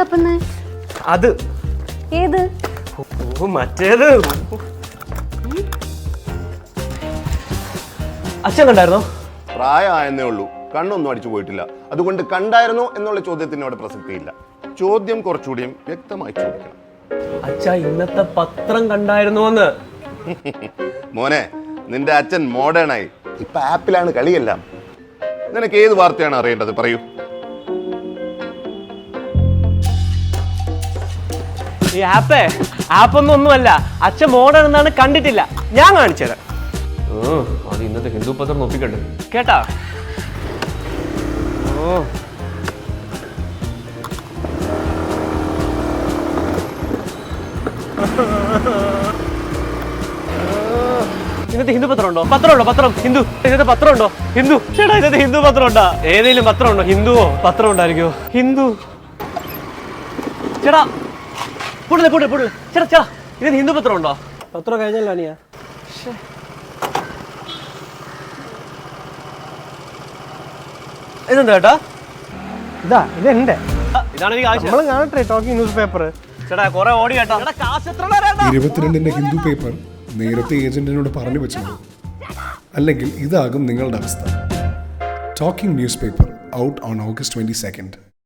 തപ്പുന്നേ? അത് ഏത്? മറ്റേത്. അച്ഛൻ കണ്ടായിരുന്നോ? പ്രായമായെന്നേ ഉള്ളൂ, കണ്ണൊന്നും അടിച്ചു പോയിട്ടില്ല. അതുകൊണ്ട് കണ്ടായിരുന്നോ എന്നുള്ള ചോദ്യത്തിന് അവിടെ പ്രസക്തിയില്ല. ചോദ്യം കുറച്ചുകൂടിയും വ്യക്തമായി ചോദിക്കണം. അച്ഛ ഇന്നത്തെ പത്രം കണ്ടായിരുന്നോന്ന്? മോനെ, നിന്റെ അച്ഛൻ മോഡേണായി. ഇപ്പൊ ആപ്പിലാണ് കളിയെല്ലാം. നിനക്ക് ഏത് വാർത്തയാണ് അറിയേണ്ടത്? പറയൂ. ഈ ആപ്പൊന്നുമല്ല. അച്ഛൻ മോഡേൺ എന്നാണ്, കണ്ടിട്ടില്ല. ഞാൻ കാണിച്ചുതരാം. അത് ഇന്നത്തെ ഹിന്ദു പത്രം നോക്കിക്കണ്ട് കേട്ടാ. ഇന്നത്തെ ഹിന്ദു പത്രം ഉണ്ടോ? പത്രം ഹിന്ദു. ഇന്നത്തെ പത്രം ഉണ്ടോ? ഹിന്ദു. ചേട്ടാ ഇന്നത്തെ ഹിന്ദു പത്രം ഉണ്ടാ? ഏതെങ്കിലും പത്രം ഉണ്ടോ? ഹിന്ദുവോ പത്രം ഉണ്ടായിരിക്കോ? ഹിന്ദു. ചേട്ടാ പൂട്ടില്ലേ ചേട്ടാ ഇന്നത്തെ ഹിന്ദു പത്രം ഉണ്ടോ? പത്രം കഴിഞ്ഞല്ലോ അനിയാ. ഇതെന്താ ചേട്ടാ? ഇതെന്റെ ഇതാണ് എനിക്ക് ആവശ്യം. നമ്മൾ കാണട്ടെ ടോക്കിംഗ് ന്യൂസ് പേപ്പർ. ചേട്ടാ കുറെ ഓടി കേട്ടോ. 22-ന്റെ ഹിന്ദു പേപ്പർ നേരത്തെ ഏജന്റിനോട് പറഞ്ഞു വെച്ചത്. അല്ലെങ്കിൽ ഇതാകും നിങ്ങളുടെ അവസ്ഥ. Talking news paper out on August 22nd.